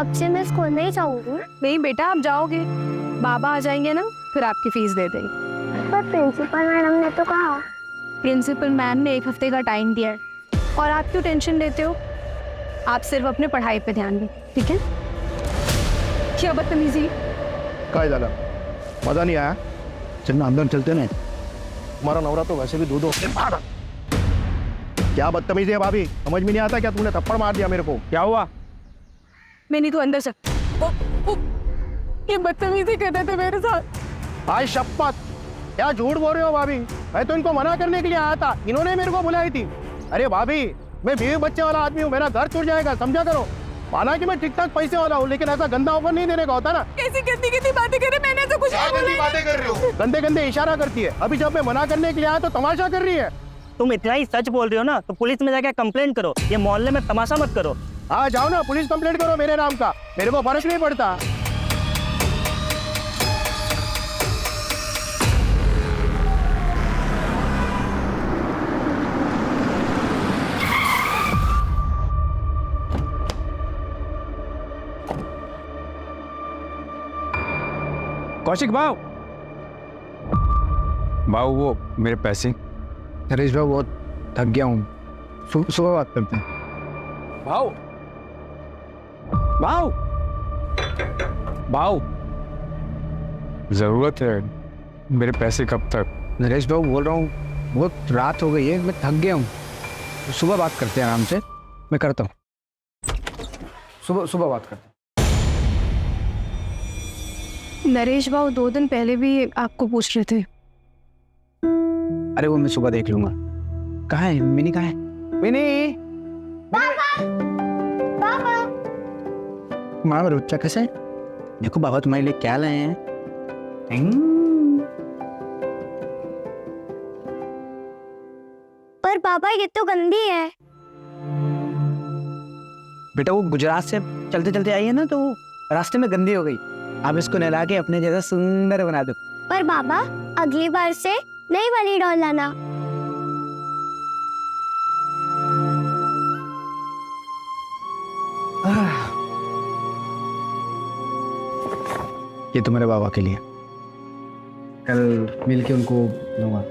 अब से मैं स्कूल नहीं जाऊंगी। नहीं बेटा, आप जाओगे, बाबा आ जाएंगे ना, फिर आपकी फीस दे देंगे। पर प्रिंसिपल मैडम ने तो कहा। प्रिंसिपल मैम ने 1 हफ्ते का टाइम दिया है, और आप क्यों टेंशन लेते हो? आप सिर्फ अपने पढ़ाई पे ध्यान दें, ठीक है? क्या बदतमीजी! काय झालं? मजा नहीं आया? चलना अंदर चलते ना। तुम्हारा नवरा तो वैसे भी दूधो। क्या बदतमीजी है भाभी? समझ में नहीं आता क्या? तुमने थप्पड़ मार दिया मेरे को। क्या हुआ? मैंने तो अंदर से ये बदतमीजी कर रहे थे मेरे साथ। आज शपथ, क्या झूठ बोल रहे हो भाभी? मैं तो इनको मना करने के लिए आया था, इन्होंने मेरे को बुलाई थी। अरे भाभी, मैं बीवी बच्चे वाला आदमी हूँ, मेरा घर छूट जाएगा, समझा करो। माना कि मैं ठीक ठाक पैसे वाला हूँ, लेकिन ऐसा गंदा ऑफर नहीं देने का होता ना। कैसी गंदी गंदी बातें कर रहे, मैंने तो कुछ नहीं बोला। बातें कर रही हो? गंदे गंदे इशारा करती है। अभी जब मैं मना करने के लिए आया तो तमाशा कर रही है। तुम इतना ही सच बोल रही हो ना, तो पुलिस में जाके कंप्लेंट करो। ये मोहल्ले में तमाशा मत करो। हाँ जाओ ना, पुलिस कंप्लेंट करो मेरे नाम का, मेरे को फर्क नहीं पड़ता। कौशिक भाव, वो मेरे पैसे। नरेश भाई बहुत थक गया हूँ, सुबह बात करते हैं। भाव, भाव, भाव, जरूरत है, मेरे पैसे कब तक? नरेश भाई बोल रहा हूँ, बहुत रात हो गई है, मैं थक गया हूँ, सुबह बात करते हैं आराम से। मैं करता हूँ, सुबह बात करते हैं। नरेश बाबू 2 दिन पहले भी आपको पूछ रहे थे। अरे वो मैं सुबह देख लूंगा। कहाँ है मिनी? कहाँ है मिनी? पापा माँ बच्चा कैसे है? देखो बाबा तुम्हारे लिए क्या लाए हैं। पर पापा ये तो गंदी है। बेटा वो गुजरात से चलते चलते आई है ना, तो रास्ते में गंदी हो गई। आप इसको नहला के अपने जैसा सुंदर बना दो। पर बाबा अगली बार से नई वाली डॉल लाना। ये तुम्हारे बाबा के लिए, कल मिलके उनको दूंगा।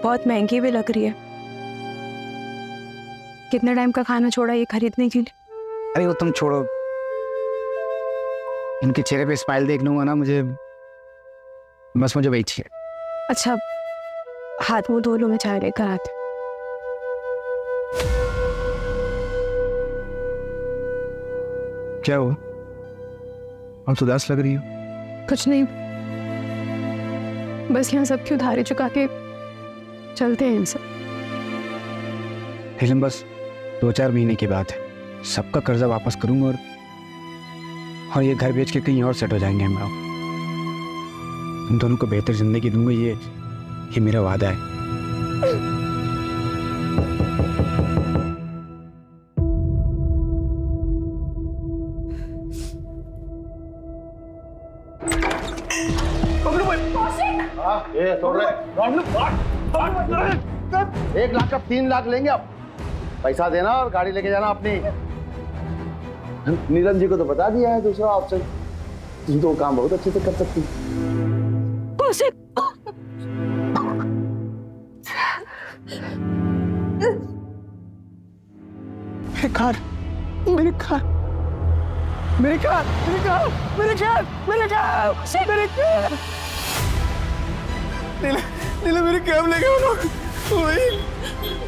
बहुत महंगी भी लग रही है। कितने टाइम का खाना छोड़ा ये खरीदने के लिए? अरे वो तुम छोड़ो, इनके चेहरे पे स्माइल देख लूंगा ना, मुझे वही चाहिए। अच्छा, हाथ मुंह धो लो, मैं चाय लेकर आती। क्या हुआ? आप उदास लग रही हो। कुछ नहीं, बस यहाँ सबकी उधारी चुका के चलते हैं इनसे। फिल्म बस 2-4 महीने की बात है, सबका कर्जा वापस करूंगा और ये घर बेच के कहीं और सेट हो जाएंगे हम लोग। तुम दोनों को बेहतर जिंदगी दूंगा, ये मेरा वादा है। ये छोड़ रहे। 1 लाख का 3 लाख लेंगे अब। पैसा देना और गाड़ी लेके जाना अपनी। नीरज जी को तो बता दिया है दूसरा ऑप्शन, तुम तो काम बहुत अच्छे से कर सकती। मेरे कैब लेके वो लोग,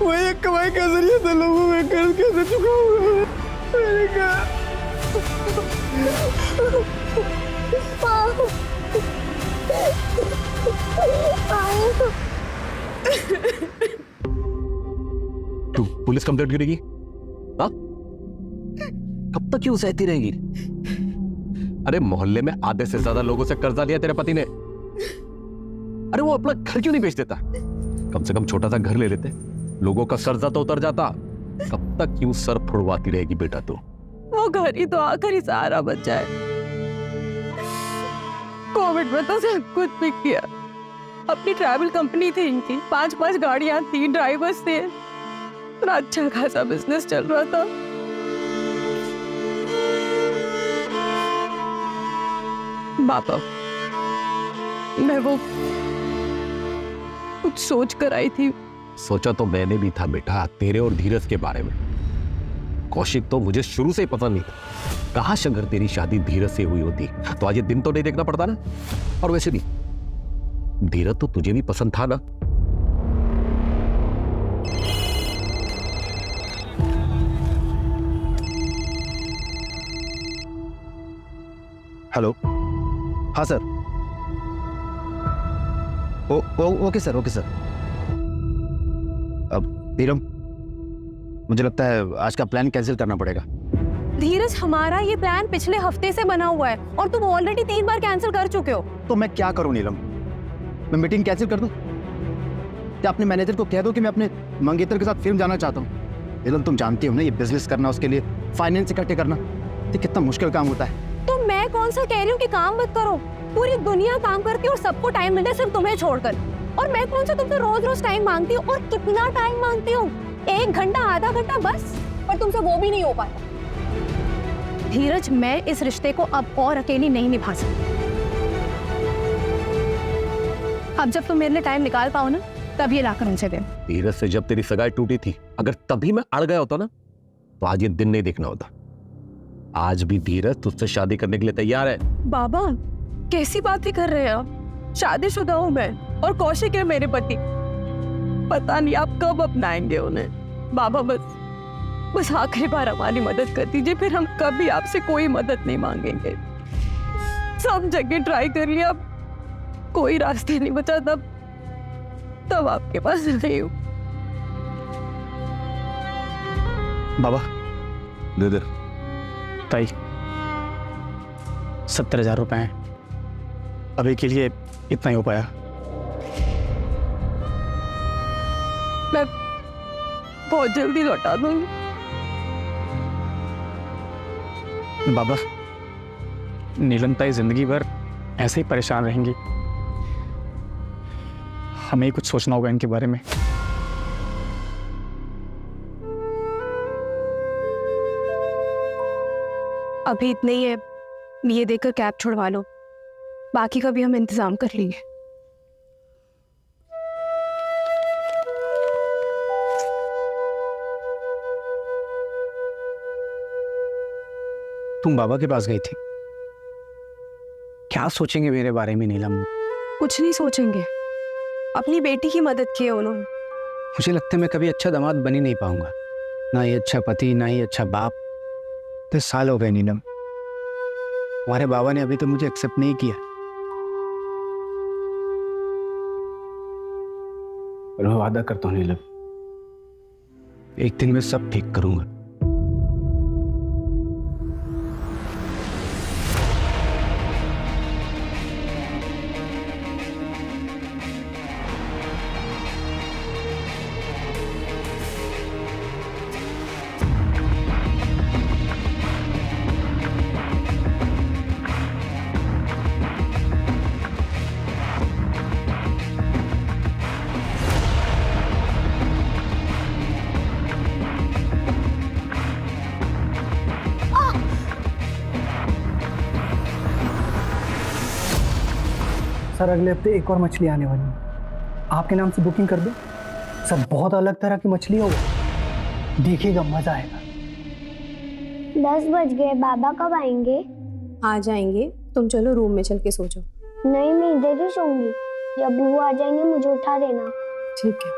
वही एक कमाई का जरिया था। लोगों में कर्ज कैसे चुकाऊंगा? मेरे कैब। तू पुलिस कंप्लेंट करेगी? हाँ? कब तक क्यों सहती रहेगी? अरे मोहल्ले में आधे से ज्यादा लोगों से कर्जा लिया तेरे पति ने। अरे वो अपना घर क्यों नहीं बेच देता? कम से कम छोटा सा घर ले लेते, लोगों का कर्जा तो उतर जाता। कब तक क्यों सर फुड़वाती रहेगी बेटा तू? वो घर ही तो आखिरी सहारा बच जाए। कोविड में तो सब कुछ बिक गया। अपनी ट्रैवल कंपनी थी इनकी, 5-5 गाड़ियां थी, ड्राइवर्स थे, इतना अच्छा खासा बिजनेस चल रहा था। बाबा, मैं वो कुछ सोच कर आई थी। सोचा तो मैंने भी था बेटा, तेरे और धीरज के बारे में। कौशिक तो मुझे शुरू से ही पसंद नहीं था। काश अगर तेरी शादी धीरज से हुई होती तो आज ये दिन तो नहीं देखना पड़ता ना। और वैसे भी धीरज तो तुझे भी पसंद था ना। हेलो, हाँ sir. Okay sir, okay sir. अब नीलम, मुझे लगता है आज का प्लान कैंसिल करना पड़ेगा। धीरज, हमारा ये प्लान पिछले हफ्ते से बना हुआ है और तुम ऑलरेडी 3 बार कैंसिल कर चुके हो। तो मैं क्या करूं नीलम? मैं मीटिंग कैंसिल कर दूं? या अपने मैनेजर को कह दो कि मैं अपने मंगेतर के साथ फिल्म जाना चाहता हूं? नीलम, तुम जानती हो ना, ये बिजनेस करना, उसके लिए फाइनेंस इकट्ठे करना, ये कितना मुश्किल काम होता है। तो मैं कौन सा कह रही हूँ कि काम मत करो? पूरी दुनिया काम करती है और सबको टाइम मिलता है, सिर्फ तुम्हें छोड़कर। और मैं कौन सा तुमसे रोज रोज टाइम मांगती हूँ? और कितना टाइम मांगती हूँ? 1 घंटा, आधा घंटा बस। पर तुमसे वो भी नहीं हो पाता। धीरज, मैं इस रिश्ते को अब और अकेली नहीं निभा सकती। अब जब तुम मेरे लिए टाइम निकाल पाओ ना, तब ये लाकर उनसे दे। धीरज से जब तेरी सगाई टूटी थी, अगर तभी मैं अड़ गया होता ना, तो आज ये दिन नहीं देखना होता। आज भी धीरज तुझसे शादी करने के लिए तैयार है। बाबा, कैसी बातें कर रहे हैं आप? शादीशुदा हूँ मैं और कौशिक है मेरे पति। पता नहीं आप कब अपनाएंगे उन्हें। बाबा, बस आखिरी बार हमारी मदद कर दीजिए, फिर हम कभी आपसे कोई मदद नहीं मांगेंगे। सब जगह ट्राई कर लिया, अब कोई रास्ते नहीं बचा। तब आपके पास नहीं हूँ। बाबा, दे दे। ताई, 70,000 रुपए हैं। अभी के लिए इतना ही हो पाया। मैं बहुत जल्दी लौटा दूंगी। बाबा, नीलम ताई जिंदगी भर ऐसे ही परेशान रहेंगी। हमें ही कुछ सोचना होगा इनके बारे में। अभी इतने ही है, ये देकर कैब छुड़वा लो, बाकी का भी हम इंतजाम कर लेंगे। तुम बाबा के पास गई थी, क्या सोचेंगे मेरे बारे में नीलम? कुछ नहीं सोचेंगे, अपनी बेटी की मदद की है उन्होंने। मुझे लगता है मैं कभी अच्छा दामाद बन ही नहीं पाऊंगा, ना ही अच्छा पति, ना ही अच्छा बाप। 10 साल हो गए नीलम, हमारे बाबा ने अभी तो मुझे एक्सेप्ट नहीं किया। पर मैं वादा करता हूँ नीलम, एक दिन मैं सब ठीक करूंगा। सर, अगले हफ्ते एक और मछली आने वाली है, आपके नाम से बुकिंग कर दो। सर, बहुत अलग तरह की मछली होगी, देखिएगा, मजा आएगा। 10 बज गए, बाबा कब आएंगे? आ जाएंगे, तुम चलो रूम में चल के सो जाओ। नहीं, मैं इधर ही सोऊंगी। जब भी वो आ जाएंगे मुझे उठा देना। ठीक है।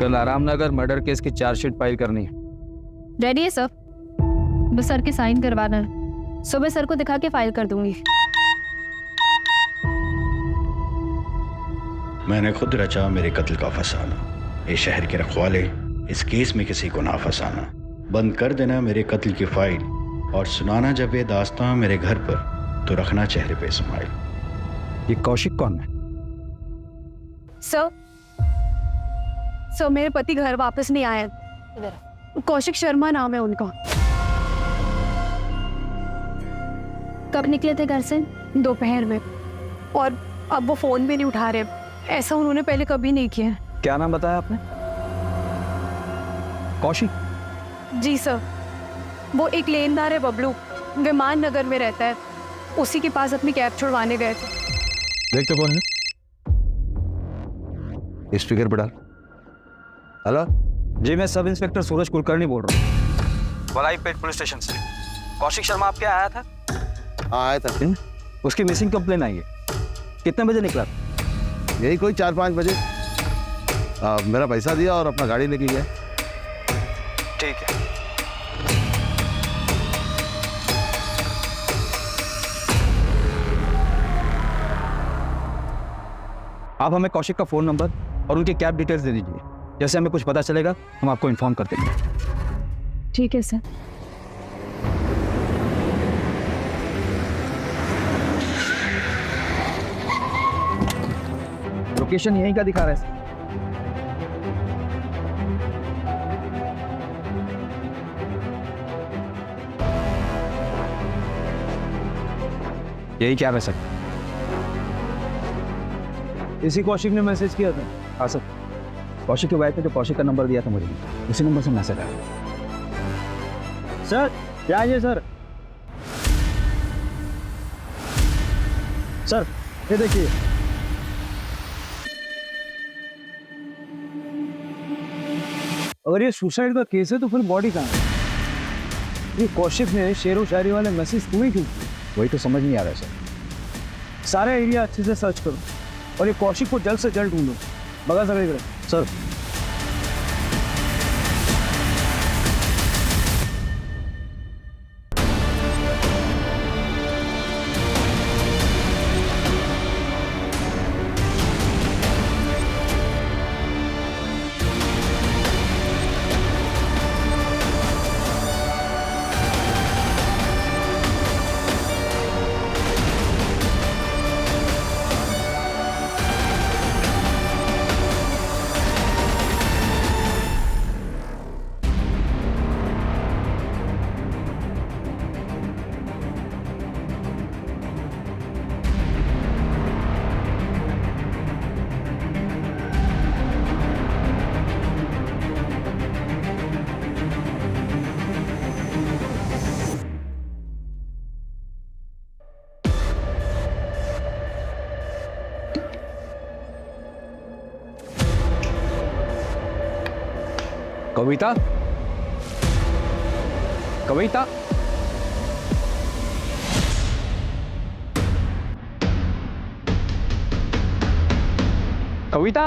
कल आरामनगर मर्डर केस की चार्जशीट फाइल करनी है। रेडी है सर, बस सर के साइन करवाना है। सुबह सर को दिखा के फाइल कर दूंगी। मैंने खुद रचा मेरे कत्ल का फसाना। ये शहर के रखवाले, इस केस में किसी को ना फंसाना। बंद कर देना मेरे कत्ल की फाइल और सुनाना जब ये दास्तां मेरे घर पर, तो रखना चेहरे पे स्माइल। ये कौशिक कौन है? सर मेरे पति घर वापस नहीं आए। कौशिक शर्मा नाम है उनका। कब निकले थे घर से? दोपहर में, और अब वो फोन भी नहीं उठा रहे। ऐसा उन्होंने पहले कभी नहीं किया। क्या नाम बताया आपने? कौशिक? जी सर, वो एक लेनदार है बबलू, विमान नगर में रहता है। उसी के पास अपनी कैब छुड़वाने गए थे। देख तो कौन है? स्पीकर पे डाल। हेलो जी, मैं सब इंस्पेक्टर सूरज कुलकर्णी बोल रहा हूँ, वलाईपेट पुलिस स्टेशन से। कौशिक शर्मा आपके आया था? हाँ आया था। उसकी मिसिंग कंप्लेन आई है। कितने बजे निकला? यही कोई 4-5 बजे। मेरा पैसा दिया और अपना गाड़ी लेके गया। ठीक है। आप हमें कौशिक का फोन नंबर और उनकी कैब डिटेल्स दे दीजिए। जैसे हमें कुछ पता चलेगा हम आपको इन्फॉर्म कर देंगे। ठीक है सर। लोकेशन यहीं का दिखा रहा है। यही क्या है सर? इसी कौशिक ने मैसेज किया था। हाँ सर, कौशिक की वाइफ ने जो कौशिक का नंबर दिया था मुझे, उसी नंबर से मैसेज आया। सर क्या है सर? सर ये देखिए, अगर ये सुसाइड का केस है तो फिर बॉडी कहाँ है? ये कौशिक ने शेरो शायरी वाले मैसेज क्यों किए? वही तो समझ नहीं आ रहा है सर। सारा एरिया अच्छे से सर्च करो और ये कौशिक को जल्द से जल्द ढूंढो। बगा सर। सर कविता, कविता, कविता,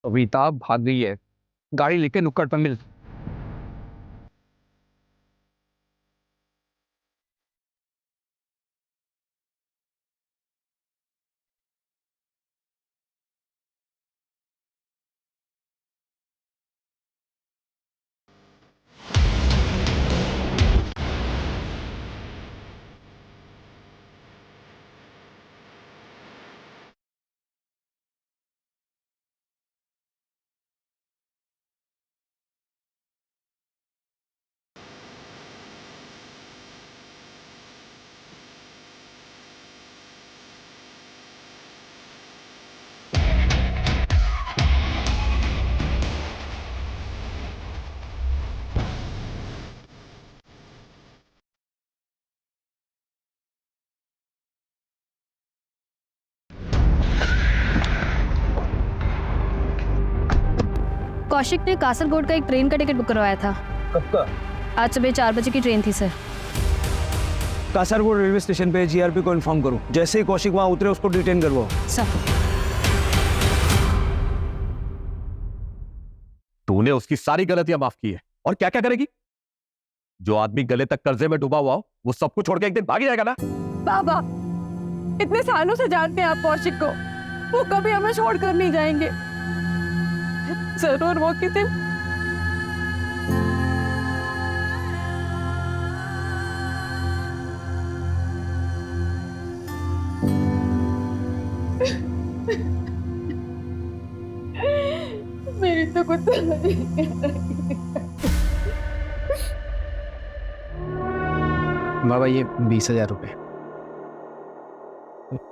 कविता भाग गई है। गाड़ी लेके नुक्कड़ पर मिल। कौशिक ने कासरगोड का एक ट्रेन का टिकट बुक करवाया था। कब का? आज सुबह 4 बजे की ट्रेन थी सर। कासरगोड रेलवे स्टेशन पे जीआरपी को इन्फॉर्म करो। जैसे ही कौशिक वहां उतरे उसको डिटेन करवाओ। सर तूने उसकी सारी गलतियां माफ की है और क्या क्या करेगी? जो आदमी गले तक कर्जे में डूबा हुआ हो वो सब कुछ छोड़ के एक दिन भाग जाएगा ना। बाबा, इतने सालों से जानते हैं आप कौशिक को, वो कभी हमें छोड़कर नहीं जाएंगे। जरूर वो किसी मेरी तो कुछ समझ नहीं आ रही। बाबा ये 20,000 रुपये।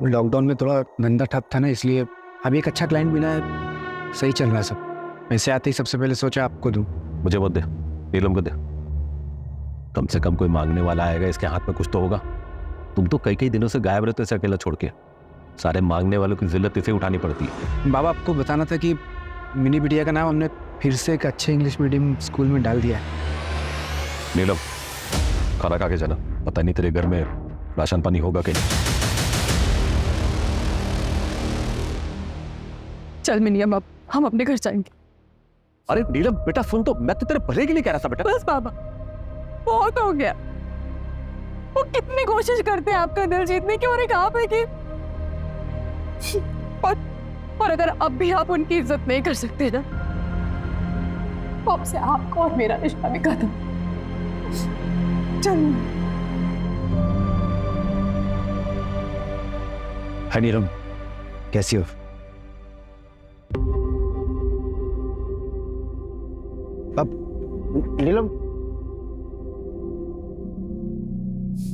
लॉकडाउन में थोड़ा धंधा ठप था ना, इसलिए अभी एक अच्छा क्लाइंट मिला है, सही चल रहा है सब। पैसे आते ही सबसे पहले सोचा आपको दूं। मुझे मत दे, नीलम को दे। कम से कम कोई मांगने वाला आएगा, इसके हाथ में कुछ तो होगा। तुम तो कई दिनों से गायब रहते से अकेला छोड़ के। सारे मांगने वालों की जिल्लत इसे उठानी पड़ती है। बाबा आपको बताना था कि मिनी बिटिया का नाम हमने फिर से एक अच्छे इंग्लिश मीडियम स्कूल में डाल दिया है। नीलम, खाना खा के जाना। पता नहीं तेरे घर में राशन पानी होगा कि नहीं। चल मिनियम, अब हम अपने घर जाएंगे। अरे नीलम बेटा सुन, तो मैं तो तेरे भले के लिए कह रहा था बेटा। बस बाबा, बहुत हो गया। वो कितनी कोशिश करते हैं आपका दिल जीतने की, और एक आप है कि और अगर अब भी आप उनकी इज्जत नहीं कर सकते ना, तो अब से आपका और मेरा रिश्ता भी खत्म। चल हाय नीलम, कैसी हो? अब नीलम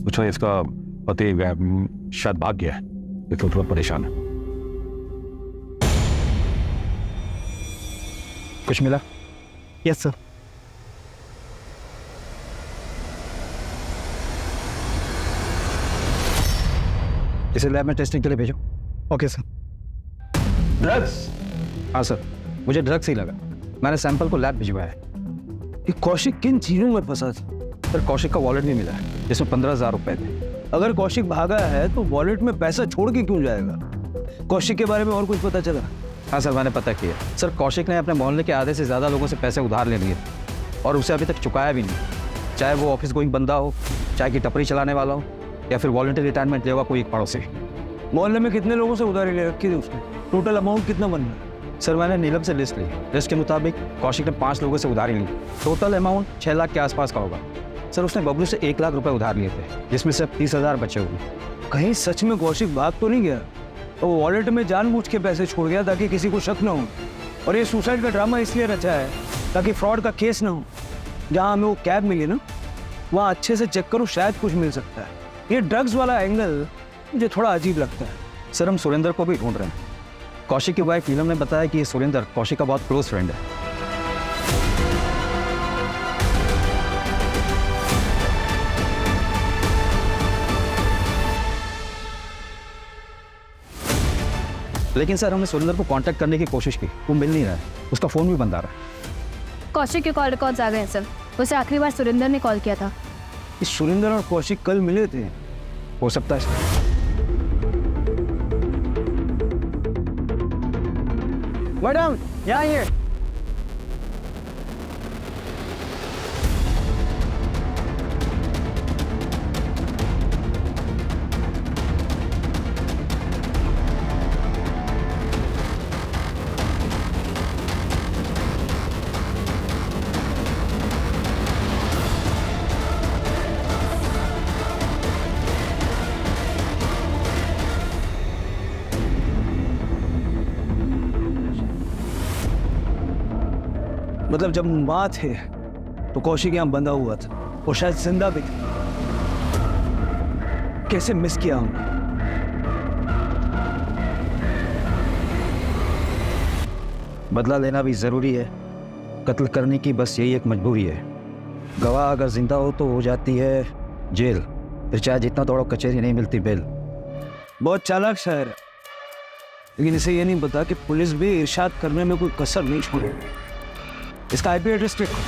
पूछो, इसका पति शायद भाग गया है, इसलिए थोड़ा परेशान है। कुछ मिला? Yes sir. इसे लैब में टेस्टिंग के लिए भेजो। Okay sir. ड्रग्स? हाँ सर, मुझे ड्रग्स ही लगा। मैंने सैंपल को लैब भिजवाया है। कि कौशिक किन चीजों में फंसा था? सर कौशिक का वॉलेट भी मिला है जिसमें 15,000 रुपए थे। अगर कौशिक भागा है तो वॉलेट में पैसा छोड़ के क्यों जाएगा? कौशिक के बारे में और कुछ पता चला? हाँ सर, मैंने पता किया। सर कौशिक ने अपने मोहल्ले के आधे से ज़्यादा लोगों से पैसे उधार ले लिए और उसे अभी तक चुकाया भी नहीं। चाहे वो ऑफिस गोइंग बंदा हो, चाहे कि टपरी चलाने वाला हो, या फिर वॉलंटरी रिटायरमेंट लेवा कोई एक पड़ोसी। मोहल्ले में कितने लोगों से उधारी ले रखी थी उसने? टोटल अमाउंट कितना बन रहा? सर मैंने नीलम से लिस्ट ली। लिस्ट के मुताबिक कौशिक ने 5 लोगों से उधारी ली। टोटल अमाउंट 6 लाख के आसपास का होगा। सर उसने बबलू से 1 लाख रुपए उधार लिए थे, जिसमें से 30,000 बचे हुए। कहीं सच में कौशिक भाग तो नहीं गया? तो वॉलेट में जानबूझ के पैसे छोड़ गया ताकि किसी को शक ना हो। और ये सुसाइड का ड्रामा इसलिए रचा है ताकि फ्रॉड का केस ना हो। जहाँ हमें वो कैब मिली ना, वहाँ अच्छे से चेक करो, शायद कुछ मिल सकता है। ये ड्रग्स वाला एंगल मुझे थोड़ा अजीब लगता है। सर हम सुरेंद्र को भी ढूंढ रहे हैं। कौशिक की वाइफ नीलम ने बताया कि ये सुरेंद्र कौशिक का बहुत क्लोज फ्रेंड है। लेकिन सर हमने सुरेंद्र को कांटेक्ट करने की कोशिश की, वो मिल नहीं रहा है। उसका फोन भी बंद आ रहा है। कौशिक के कॉल रिकॉर्ड्स आ गए हैं सर। उसे आखिरी बार सुरेंद्र ने कॉल किया था। इस सुरेंद्र और कौशिक कल मिले थे, हो सकता है। मैडम यहाँ आइए। मतलब जब माँ थे तो कौशिक यहाँ बंधा हुआ था, वो शायद जिंदा भी था। कैसे मिस किया हमने। बदला लेना भी जरूरी है, कत्ल करने की बस यही एक मजबूरी है। गवाह अगर जिंदा हो तो हो जाती है जेल, फिर चाहे जितना दौड़ो कचहरी नहीं मिलती बेल। बहुत चालाक शायर है, लेकिन इसे ये नहीं पता कि पुलिस भी इरशाद करने में कोई कसर नहीं छोड़ेगी। इसका आईपी एड्रेस चेक करो।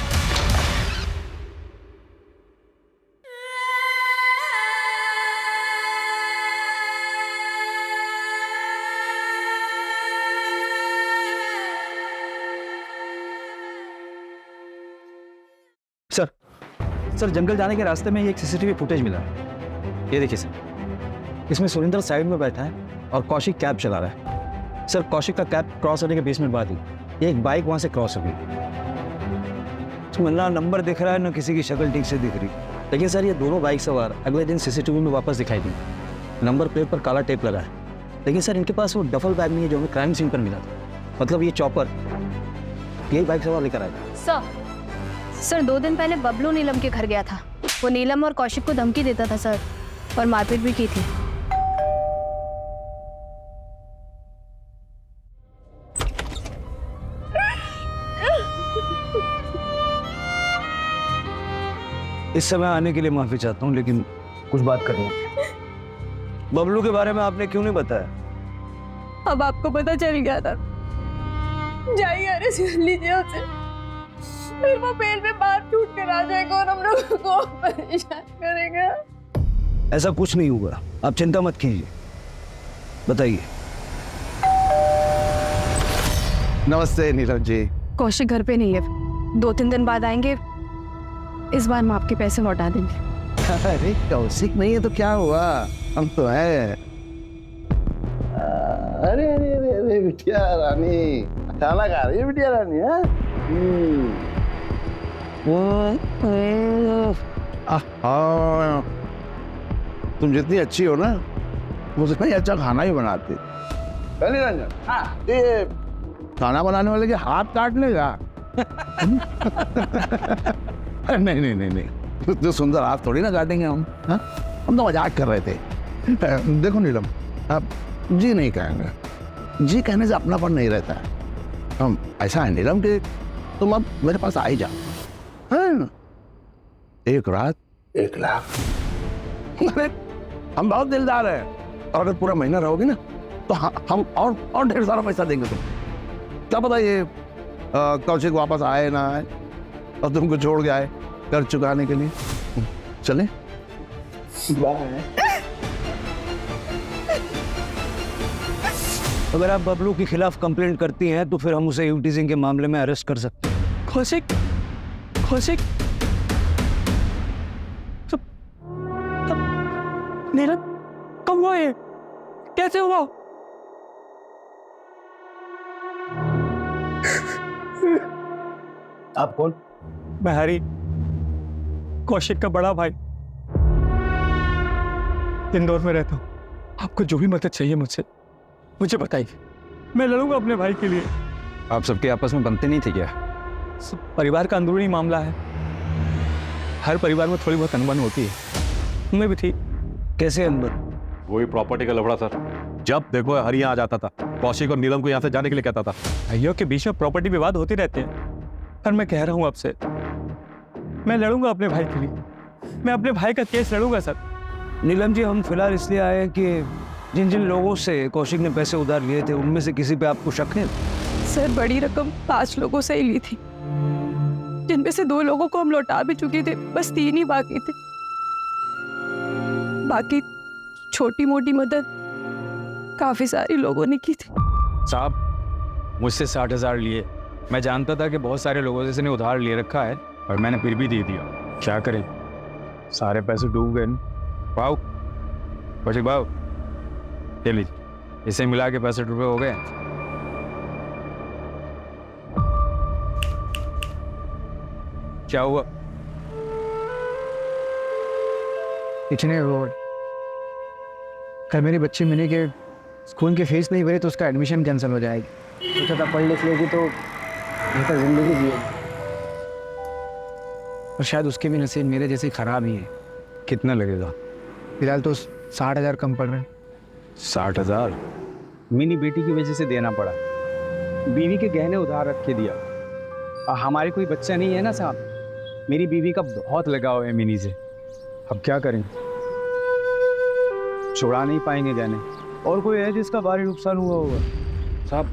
सर जंगल जाने के रास्ते में ये एक सीसीटीवी फुटेज मिला है। ये देखिए सर, इसमें सुरेंद्र साइड में बैठा है और कौशिक कैब चला रहा है। सर कौशिक का कैब क्रॉस होने के 20 मिनट बाद ही एक बाइक वहां से क्रॉस हो गई। तो ना नंबर दिख रहा है ना किसी की शक्ल ठीक से दिख रही। लेकिन सर ये दोनों बाइक सवार अगले दिन सीसीटीवी में वापस दिखाई दी। नंबर प्लेट पर काला टेप लगा है, लेकिन सर इनके पास वो डफल बैग नहीं है जो हमें क्राइम सीन पर मिला था। मतलब ये चॉपर यही बाइक सवार लेकर आया। सर 2 दिन पहले बबलू नीलम के घर गया था। वो नीलम और कौशिक को धमकी देता था सर, और मारपीट भी की थी। इस समय आने के लिए माफी चाहता हूँ, लेकिन कुछ बात करनी है। बबलू के बारे में आपने क्यों नहीं बताया? अब आपको पता चल गया था। जाइए अरेस्ट कर लीजिए उसे, फिर वो बेल में बाहर छूट कर आ जाएगा और हम लोगों को परेशान करेगा। ऐसा कुछ नहीं हुआ, आप चिंता मत कीजिए। बताइए। नमस्ते नीरज जी। कौशिक घर पे नहीं है, 2-3 दिन बाद आएंगे। इस बार हम आपके पैसे लौटा देंगे। अरे कौशिक नहीं है तो क्या हुआ, हम तो हैं। अरे अरे अरे अरे बिटिया रानी, खाना खा रही है बिटिया रानी? तुम जितनी अच्छी हो ना, मुझसे ही अच्छा खाना ही बनाती। रंजन, ये खाना बनाने वाले के हाथ काट लेगा? नहीं नहीं नहीं नहीं, तो सुंदर हाथ थोड़ी ना काटेंगे हम। हा? हम तो मजाक कर रहे थे। देखो नीलम, आप जी नहीं कहेंगे, जी कहने से अपनापन नहीं रहता है। हम ऐसा है नीलम कि तुम अब मेरे पास आ ही जाओ। हाँ? 1 रात 1 लाख। अरे हम बहुत दिलदार हैं, और अगर पूरा महीना रहोगे ना तो हम और ढेर सारा पैसा देंगे तुम। क्या पता ये कौशिक वापस आए ना आए और तुमको छोड़ के आए कर चुकाने के लिए। चले बाय। अगर आप बबलू के खिलाफ कंप्लेंट करती हैं तो फिर हम उसे यूटीजिंग के मामले में अरेस्ट कर सकते हैं। कौशिक, कौशिक, मेरा कब हुआ ये? कैसे हुआ? आप कौन? मैं हरी, कौशिक का बड़ा भाई, इंदौर में रहता हूँ। आपको जो भी मदद चाहिए मुझसे मुझे बताइए, मैं लड़ूंगा अपने भाई के लिए। आप सबके आपस में बनते नहीं थे क्या? परिवार का अंदरूनी मामला है, हर परिवार में थोड़ी बहुत अनबन होती है, उनमें भी थी। कैसे अनबन? वही प्रॉपर्टी का लफड़ा सर। जब देखो हरी यहाँ आ जाता था, कौशिक और नीलम को यहाँ से जाने के लिए कहता था। भाइयों के बीच में प्रॉपर्टी विवाद होते रहते हैं, पर मैं कह रहा हूँ आपसे, मैं लड़ूंगा अपने भाई के लिए, मैं अपने भाई का केस लड़ूंगा सर। नीलम जी, हम फिलहाल इसलिए आए हैं कि जिन जिन लोगों से कौशिक ने पैसे उधार लिए थे उनमें से किसी पे आपको शक है? सर बड़ी रकम 5 लोगों से ही ली थी, जिनमें से 2 लोगों को हम लौटा भी चुके थे, बस 3 ही बाकी थे। बाकी छोटी मोटी मदद काफी सारी लोगों ने की थी। साहब मुझसे 60,000 लिए। मैं जानता था कि बहुत सारे लोगों से इसने उधार ले रखा है और मैंने फिर भी दे दिया। क्या करें, सारे पैसे डूब गए। भाव कौशिक भाव, ले लीजिए, इसे मिला के 65 रुपये हो गए। क्या हुआ? इतने रोड कल मेरी बच्ची मिनी के स्कूल की फीस नहीं भरी तो उसका एडमिशन कैंसिल हो जाएगी। सोचा था पढ़ लिख लेगी तो बेहतर जिंदगी जिएगी, और शायद उसके भी नसीब मेरे जैसे खराब ही है। कितना लगेगा? फिलहाल तो 60,000 कम पड़ रहे हैं। 60,000 मिनी बेटी की वजह से देना पड़ा। बीवी के गहने उधार रख के दिया। और हमारे कोई बच्चा नहीं है ना साहब, मेरी बीवी का बहुत लगाव है मिनी से। अब क्या करें, छुड़ा नहीं पाएंगे गहने। और कोई है जिसका भारी नुकसान हुआ होगा? साहब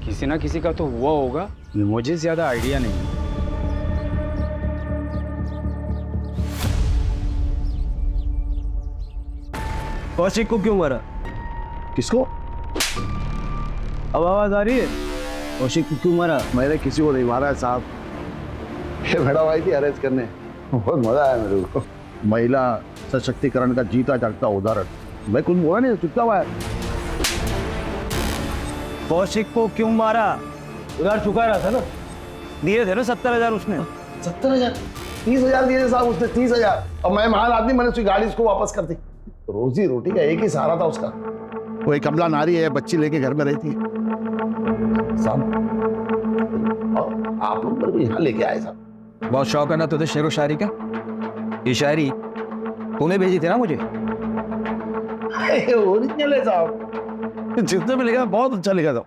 किसी ना किसी का तो हुआ होगा, मुझे ज्यादा आइडिया नहीं है। कौशिक को क्यों मारा? किसको? अब आवाज आ रही है? कौशिक को क्यों मारा? मैंने किसी को नहीं मारा है साहब, ये मैडम आई थी अरेस्ट करने, बहुत मजा आया मेरे को। महिला सशक्तिकरण का जीता जागता उदाहरण। मैं कुछ बोला नहीं, चुपचाप आया। कौशिक को क्यों मारा? उधार चुका रहा था ना, दिए थे ना 70,000 उसने। 70,000? 30,000 दिए थे साहब उसने, 30,000। और मैं महान आदमी, मैंने उसकी गाड़ी उसको वापस कर दी। रोजी रोटी का एक ही सहारा था उसका। वो एक कमला नारी है, बच्ची लेके घर में रहती है साहब। और आप लोग मेरे को यहाँ लेके आए साहब। बहुत शौक है ना तुझे शेरो शायरी का? ये शायरी तूने भेजी थी ना मुझे? ओरिजिनल है साहब, जितने में लिखा बहुत अच्छा लिखा था।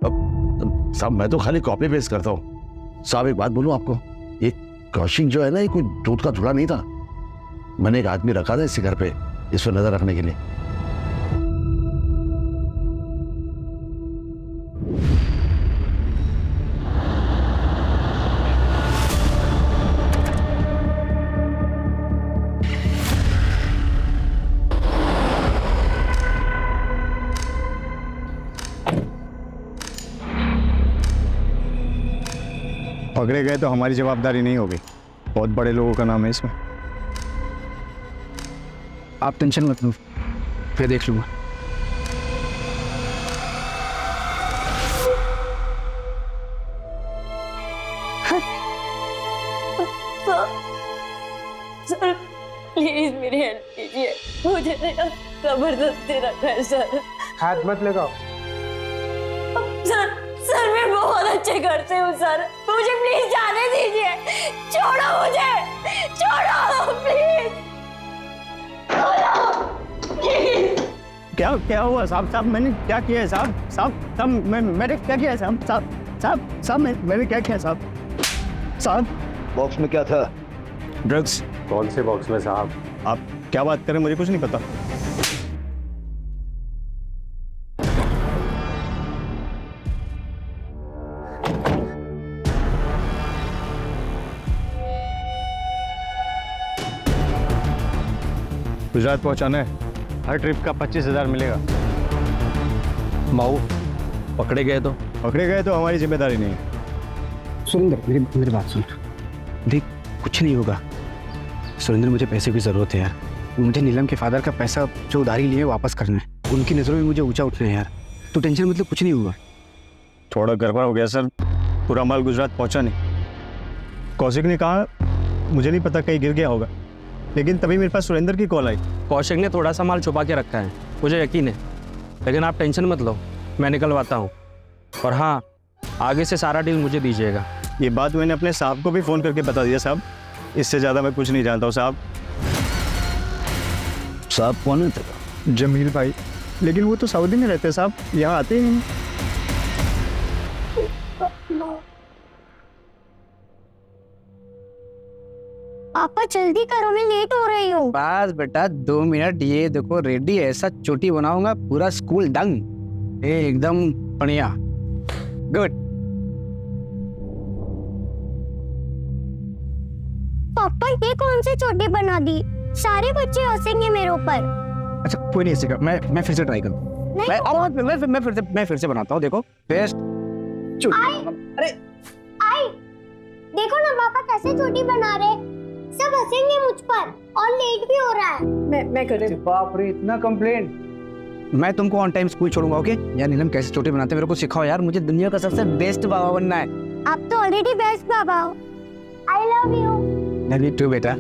अब साहब मैं तो खाली कॉपी पेस्ट करता हूँ। साहब एक बात बोलूं आपको, ये कौशिक जो है ना, ये कोई दूध का धुला नहीं था। मैंने एक आदमी रखा था इसके घर पे, इस पर नजर रखने के लिए। पकड़े गए तो हमारी जवाबदारी नहीं होगी, बहुत बड़े लोगों का नाम है इसमें। आप टेंशन मत लो, फिर देख लूंगा। सर प्लीज मेरी हेल्प कीजिए, मुझे जबरदस्ती रखा है सर। हाथ मत लगाओ। सर सर मैं बहुत अच्छे घर से हूँ सर, मुझे प्लीज जाने दीजिए। छोड़ो मुझे, छोड़ो प्लीज, क्या क्या हुआ साहब? साहब मैंने क्या किया है साहब? साहब मैंने क्या किया है साहब? साहब मैंने क्या किया साहब? साहब बॉक्स में क्या था? ड्रग्स। कौन से बॉक्स में साहब? आप क्या बात करें, मुझे कुछ नहीं पता। गुजरात पहुंचाना है, हर ट्रिप का 25,000 मिलेगा। माऊ पकड़े गए तो? पकड़े गए तो हमारी जिम्मेदारी नहीं है। सुरेंद्र मेरी बात सुन, देख कुछ नहीं होगा। सुरेंद्र मुझे पैसे की ज़रूरत है यार, मुझे नीलम के फादर का पैसा जो उधारी लिए वापस करना है। उनकी नज़रों में मुझे ऊंचा उठना है यार, तो टेंशन मतलब कुछ नहीं होगा। थोड़ा गड़बड़ हो गया सर, पूरा माल गुजरात पहुंचा नहीं। कौशिक ने कहा मुझे नहीं पता, कहीं गिर गया होगा, लेकिन तभी मेरे पास सुरेंद्र की कॉल आई। कौशिक ने थोड़ा सा माल छुपा के रखा है, मुझे यकीन है, लेकिन आप टेंशन मत लो, मैं निकलवाता हूँ। और हाँ, आगे से सारा डील मुझे दीजिएगा। ये बात मैंने अपने साहब को भी फ़ोन करके बता दिया साहब, इससे ज़्यादा मैं कुछ नहीं जानता हूँ साहब। साहब कौन है तेरा? जमील भाई, लेकिन वो तो सऊदी में रहते हैं साहब, यहाँ आते ही नहीं। पापा जल्दी करो, मैं लेट हो रही हूँ। बस बेटा 2 मिनट, ये देखो रेडी, ऐसा चोटी बनाऊंगा पूरा स्कूल दंग, एकदम बढ़िया, गुड। पापा ये कौन सी चोटी बना दी? सारे बच्चे हंसेंगे मेरे ऊपर। अच्छा कोई नहीं हंसेगा, मैं फिर से ट्राई करूँ। मैं फिर से बनाता हूँ, देखो पेस्ट। अरे आई देखो ना पापा कैसे चोटी बना रहे, सब हंसेंगे मुझ पर और लेट भी हो रहा है। मैं कर रही हूँ। बाप रे इतना कंप्लेंट। मैं तुमको ऑन टाइम स्कूल छोड़ूंगा, ओके? यार नीलम कैसे चोटी बनाते हैं मेरे को सिखाओ यार, मुझे दुनिया का सबसे बेस्ट बाबा बनना है। आप तो ऑलरेडी बेस्ट बाबा हो। I love you. Love you too बेटा।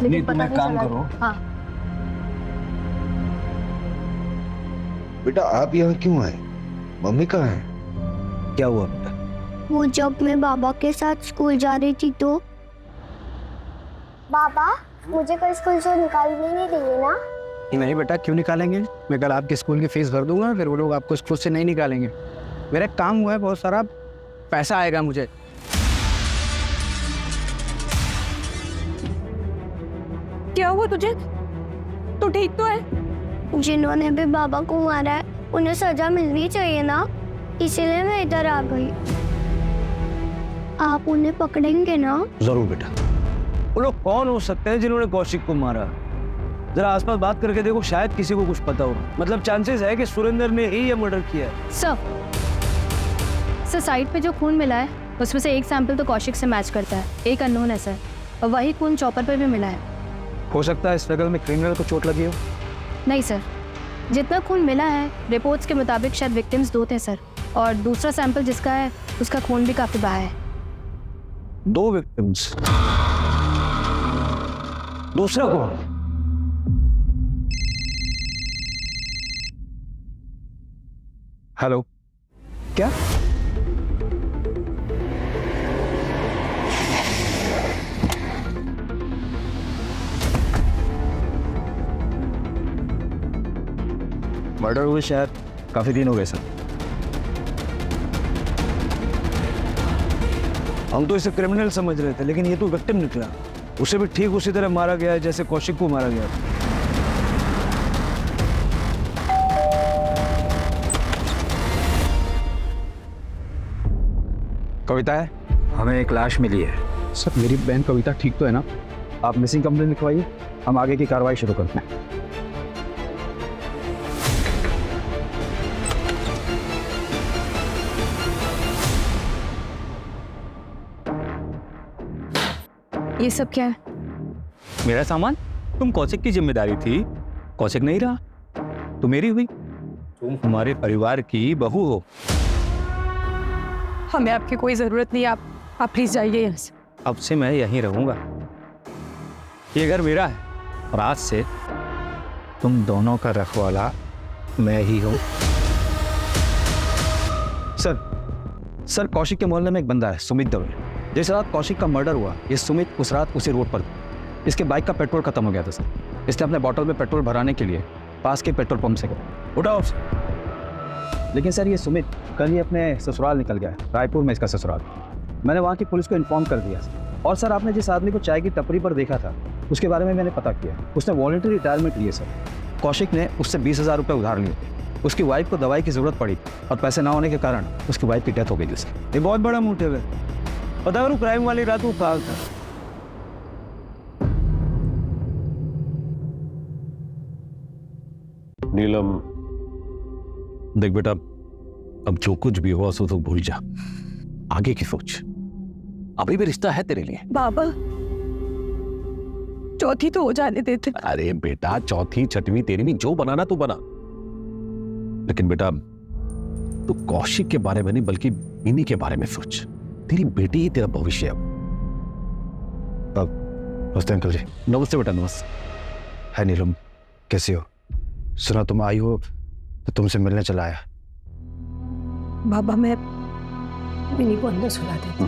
लेकिन पता नहीं काम चला। करो। हाँ बेटा आप यहाँ क्यों आए? मम्मी कहाँ है? क्या हुआ बेटा? वो जब मैं बाबा के साथ स्कूल जा रही थी तो बाबा मुझे कल स्कूल से निकालने नहीं देंगे ना? नहीं बेटा, क्यों निकालेंगे? मैं कल आपके स्कूल की फीस भर दूंगा, फिर वो लोग आपको स्कूल से नहीं निकालेंगे। मेरा काम हुआ है, बहुत सारा पैसा आएगा मुझे। क्या हुआ तुझे? तू ठीक तो है? जिन्होंने भी बाबा को मारा है उन्हें सजा मिलनी चाहिए ना? इसलिए मैं इधर आ गई। आप उन्हें पकड़ेंगे ना? जरूर बेटा। वो लोग कौन हो सकते हैं जिन्होंने कौशिक को मारा? जरा आसपास बात करके देखो, शायद किसी को कुछ पता हो। मतलब चांसेस है कि सुरेंद्र ने ही ये मर्डर किया है। सर साइड पे जो खून मिला है उसमें से एक सैंपल तो कौशिक से मैच करता है, एक अननोन है सर, और वही खून चॉपर पे भी मिला है। हो सकता है स्ट्रगल में क्रिमिनल को चोट लगी हो। नहीं सर, जितना खून मिला है रिपोर्ट्स के मुताबिक शायद विक्टिम्स 2 थे सर, और दूसरा सैंपल जिसका है उसका खून भी काफी बहा है। 2 विक्टिम्स, दूसरा कौन? हेलो, क्या? मर्डर हुए शायद काफी दिन हो गए सर। हम तो इसे क्रिमिनल समझ रहे थे, लेकिन ये तो विक्टिम निकला। उसे भी ठीक उसी तरह मारा गया है जैसे कौशिक को मारा गया था। कविता है? हमें एक लाश मिली है। सर मेरी बहन कविता ठीक तो है ना? आप मिसिंग कंप्लेंट लिखवाइए, हम आगे की कार्रवाई शुरू करते हैं। ये सब क्या है? मेरा सामान? तुम कौशिक की जिम्मेदारी थी, कौशिक नहीं रहा तो मेरी हुई। तुम हमारे परिवार की बहू हो। हमें आपकी कोई जरूरत नहीं, आप प्लीज जाइए यहाँ से। अब से मैं यहीं रहूंगा, ये घर मेरा है और आज से तुम दोनों का रखवाला मैं ही हूँ। सर कौशिक के मोहल्ले में एक बंदा है सुमित दवे। जिस रात कौशिक का मर्डर हुआ, ये सुमित उस रात उसी रोड पर था। इसके बाइक का पेट्रोल खत्म हो गया था सर। इसने अपने बॉटल में पेट्रोल भराने के लिए पास के पेट्रोल पंप से गया। उठाओ। लेकिन सर ये सुमित कल ही अपने ससुराल निकल गया है, रायपुर में इसका ससुराल। मैंने वहाँ की पुलिस को इन्फॉर्म कर दिया और सर आपने जिस आदमी को चाय की टपरी पर देखा था उसके बारे में मैंने पता किया। उसने वॉलंटरी रिटायरमेंट लिए सर। कौशिक ने उससे 20,000 रुपये उधार लिए। उसकी वाइफ को दवाई की ज़रूरत पड़ी और पैसे ना होने के कारण उसकी वाइफ की डेथ हो गई थी सर। ये बहुत बड़ा मोटिव है। पता करो क्राइम वाली रात वो कहाँ था। नीलम देख बेटा, अब जो कुछ भी हुआ सो तो भूल जा, आगे की सोच। अभी भी रिश्ता है तेरे लिए। बाबा चौथी तो हो जाने देते। अरे बेटा, चौथी छठवीं तेरी भी जो बनाना तू बना, लेकिन बेटा तू कौशिक के बारे में नहीं बल्कि इन्हीं के बारे में सोच। तेरी बेटी ही तेरा भविष्य है। नमस्ते अंकल जी। नमस्ते बेटा, नमस्ते। है नीलम, कैसी हो? सुना तुम आई हो तो तुमसे मिलने चला आया। बाबा मैं मिनी को अंदर सुला देती हूँ।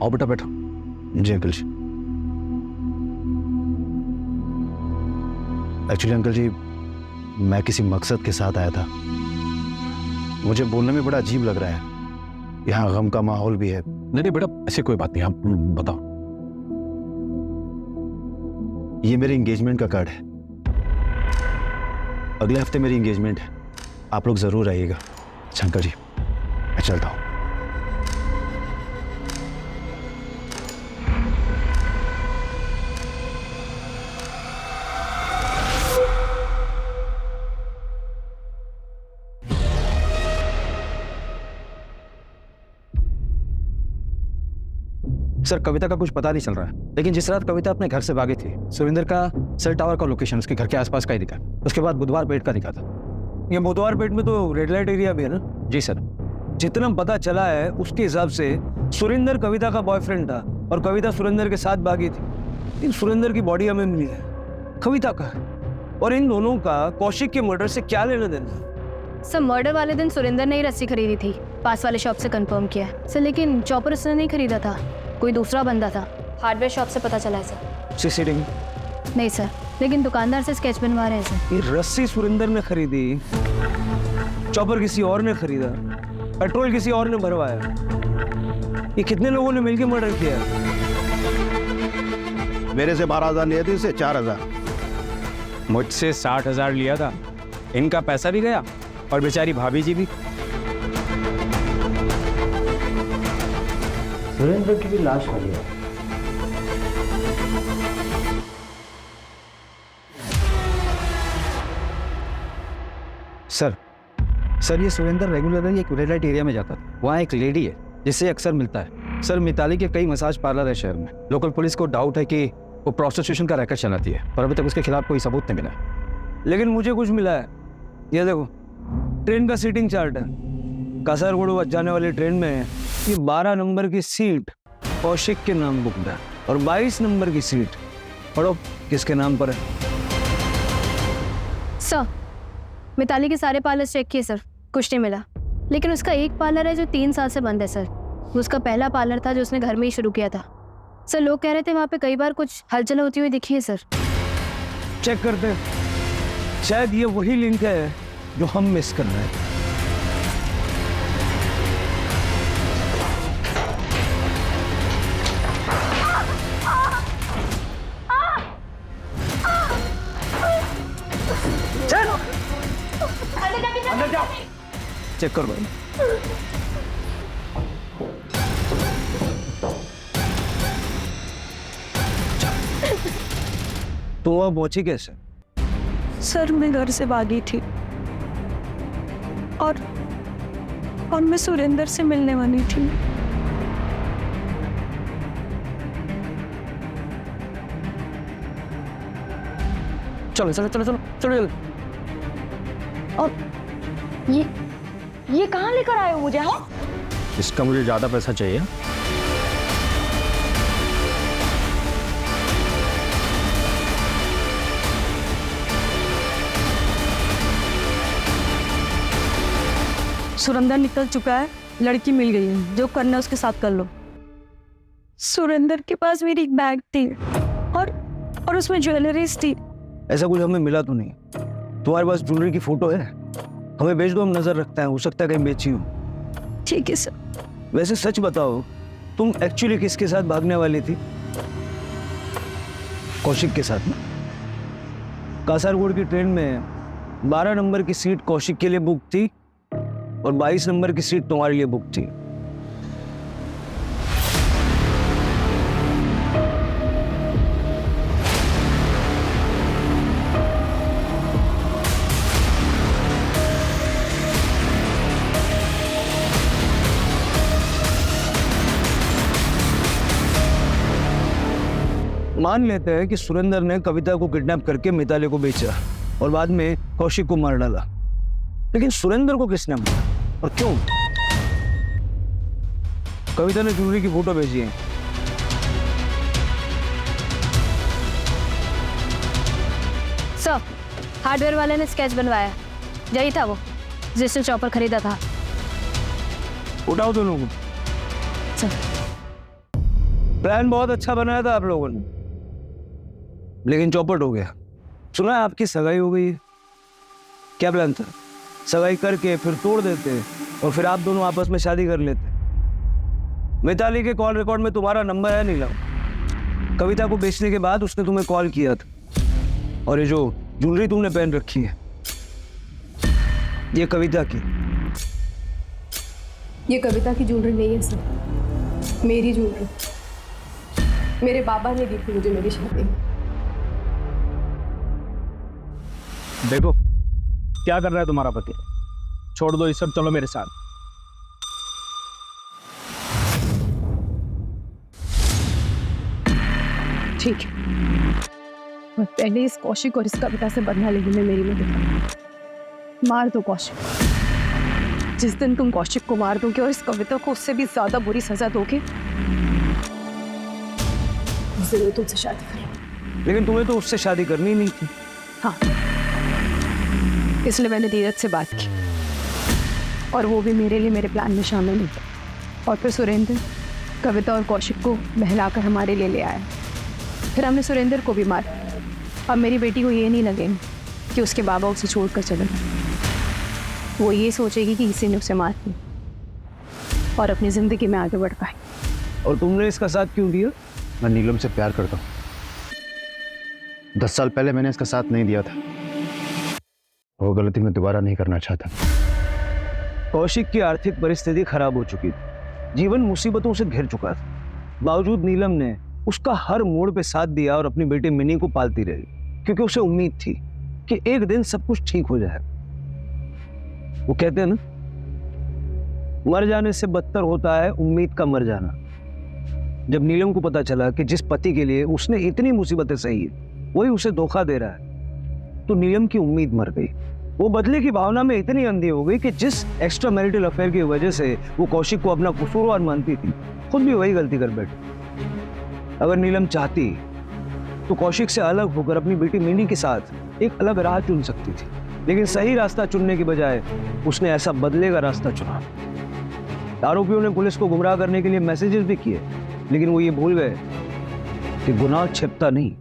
आओ बेटा, बैठो। जी अंकल जी। एक्चुअली अंकल जी, मैं किसी मकसद के साथ आया था। मुझे बोलने में बड़ा अजीब लग रहा है, यहाँ गम का माहौल भी है। नहीं बेटा, ऐसी कोई बात नहीं, आप बताओ। ये मेरे एंगेजमेंट का कार्ड है। अगले हफ्ते मेरी एंगेजमेंट है, आप लोग जरूर आइएगा। अच्छा अंकल जी, मैं चलता हूँ। सर कविता का कुछ पता नहीं चल रहा है, लेकिन जिस रात कविता अपने घर से भागी थी, सुरेंद्र का सेल टावर का लोकेशन उसके घर के आसपास का ही दिखा। उसके बाद बुधवार पेट का दिखा था। ये बुधवार पेट में तो रेड लाइट एरिया भी है ना? जी सर। जितना पता चला है उसके हिसाब से सुरेंद्र कविता का बॉयफ्रेंड था और कविता सुरेंद्र के साथ भागी थी। लेकिन सुरेंद्र की बॉडी हमें मिली है, कविता का। और इन दोनों का कौशिक के मर्डर से क्या लेना देना? सर मर्डर वाले दिन सुरेंद्र ने ही रस्सी खरीदी थी, पास वाले शॉप से कंफर्म किया है सर। लेकिन चॉपर उसने नहीं खरीदा था, कोई दूसरा बंदा था। हार्डवेयर शॉप से पता चला है सर। सीसीटीवी नहीं सर, लेकिन दुकानदार से स्केच बनवा रहे हैं सर। ये रस्सी सुरेंद्र ने खरीदी, चॉपर किसी और ने खरीदा, पेट्रोल किसी और ने भरवाया। ये कितने लोगों ने मिलकर मर्डर किया? मेरे से 12,000 लिए थे, इसे 4,000। मुझसे 60,000 लिया था, इनका पैसा भी गया और बेचारी भाभी जी भी। सुरेंद्र की भी लाश मिली है। सर ये सुरेंद्र रेगुलरली एक रेड लाइट एरिया में जाता था। वहाँ एक लेडी है जिससे अक्सर मिलता है। सर मिताली के कई मसाज पार्लर है शहर में। लोकल पुलिस को डाउट है कि वो प्रोस्टिट्यूशन का रैकेट चलाती है, पर अभी तक उसके खिलाफ कोई सबूत नहीं मिला। लेकिन मुझे कुछ मिला है। ये देखो, ट्रेन का सीटिंग चार्ट है। कासरगोड जाने वाली ट्रेन में ये 12 नंबर की सीट कौशिक के नाम बुक है और 22 नंबर की सीट पढ़ो किसके नाम पर है। सर मिताली के सारे पार्लर चेक किए सर, कुछ नहीं मिला। लेकिन उसका एक पार्लर है जो 3 साल से बंद है सर। वो उसका पहला पार्लर था जो उसने घर में ही शुरू किया था। सर लोग कह रहे थे वहाँ पे कई बार कुछ हलचल होती हुई दिखी है सर। चेक करते हैं, शायद ये वही लिंक है जो हम मिस कर रहे हैं। चेक करो भाई। तो वह पहुंची कैसे? सर मैं घर से भागी थी और मैं सुरेंद्र से मिलने वाली थी। चलो चलो चलो चलो चलो। और ये कहाँ लेकर आए हो मुझे? हाँ इसका मुझे ज्यादा पैसा चाहिए। सुरेंद्र निकल चुका है, लड़की मिल गई है, जो करना है उसके साथ कर लो। सुरेंद्र के पास मेरी एक बैग थी और उसमें ज्वेलरीज थी। ऐसा कुछ हमें मिला तो नहीं। तुम्हारे पास ज्वेलरी की फोटो है? हमें भेज दो, हम नजर रखते हैं, हो सकता है कहीं बेची हो। ठीक है सर। वैसे सच बताओ, तुम एक्चुअली किसके साथ भागने वाली थी? कौशिक के साथ। कासरगोड की ट्रेन में 12 नंबर की सीट कौशिक के लिए बुक थी और 22 नंबर की सीट तुम्हारे लिए बुक थी। मान लेते हैं कि सुरेंद्र ने कविता को किडनैप करके मिताली को बेचा और बाद में कौशिक को मार डाला, लेकिन सुरेंद्र को किसने मारा और क्यों? कविता ने ज्वेलरी की फोटो भेजी है। सर हार्डवेयर वाले ने स्केच बनवाया, यही था वो जिसने चॉपर खरीदा था। उठाओ दोनों को। प्लान बहुत अच्छा बनाया था आप लोगों ने, लेकिन चौपट हो गया। सुना है आपकी सगाई हो गई है। क्या प्लान था? सगाई करके फिर तोड़ देते और फिर आप दोनों आपस में शादी कर लेते। मिताली के कॉल रिकॉर्ड में तुम्हारा नंबर है नीलम। कविता को बेचने के बाद उसने तुम्हें कॉल किया था। और ये जो ज्वेलरी तुमने पहन रखी है, ये कविता की। ये कविता की ज्वेलरी नहीं है सर, मेरी ज्वेलरी। मेरे बाबा ने दी थी मुझे मेरी शादी। देखो क्या कर रहा है तुम्हारा पति। छोड़ दो ये सब, चलो मेरे साथ। ठीक है, मैं पहले इस कौशिक और इस कविता से बदला लेने में मेरी मदद। मार दो कौशिक। जिस दिन तुम कौशिक को मार दोगे और इस कविता को उससे भी ज्यादा बुरी सजा दोगे, जरूर तुमसे शादी करेंगे। लेकिन तुम्हें तो उससे शादी करनी नहीं थी। हाँ, इसलिए मैंने धीरज से बात की और वो भी मेरे लिए मेरे प्लान में शामिल हुई। और फिर सुरेंद्र कविता और कौशिक को बहलाकर हमारे लिए ले आया। फिर हमने सुरेंद्र को भी मारा। अब मेरी बेटी को ये नहीं लगे कि उसके बाबा उसे छोड़कर चले गए। वो ये सोचेगी कि किसी ने उसे मार दिया और अपनी जिंदगी में आगे बढ़ पाए। और तुमने इसका साथ क्यों दिया? मैं नीलम से प्यार करता हूँ, 10 साल पहले मैंने इसका साथ नहीं दिया था। वो गलती मैं दोबारा नहीं करना चाहता। कौशिक की आर्थिक परिस्थिति खराब हो चुकी थी, जीवन मुसीबतों से घिर चुका था। बावजूद नीलम ने उसका हर मोड़ पे साथ दिया और अपनी बेटी मिनी को पालती रही, क्योंकि उसे उम्मीद थी कि एक दिन सब कुछ ठीक हो जाए। वो कहते हैं ना, मर जाने से बदतर होता है उम्मीद का मर जाना। जब नीलम को पता चला कि जिस पति के लिए उसने इतनी मुसीबतें सही है वही उसे धोखा दे रहा है, तो नीलम की उम्मीद मर गई। वो बदले की भावना में इतनी अंधी हो गई कि जिस एक्स्ट्रा मैरिटल अफेयर की वजह से वो कौशिक को अपना कसूरवार मानती थी, खुद भी वही गलती कर बैठी। अगर नीलम चाहती तो कौशिक से अलग होकर अपनी बेटी मिनी के साथ एक अलग राह चुन सकती थी, लेकिन सही रास्ता चुनने की बजाय उसने ऐसा बदले का रास्ता चुना। आरोपियों ने पुलिस को गुमराह करने के लिए मैसेजेस भी किए, लेकिन वो ये भूल गए कि गुनाह छिपता नहीं,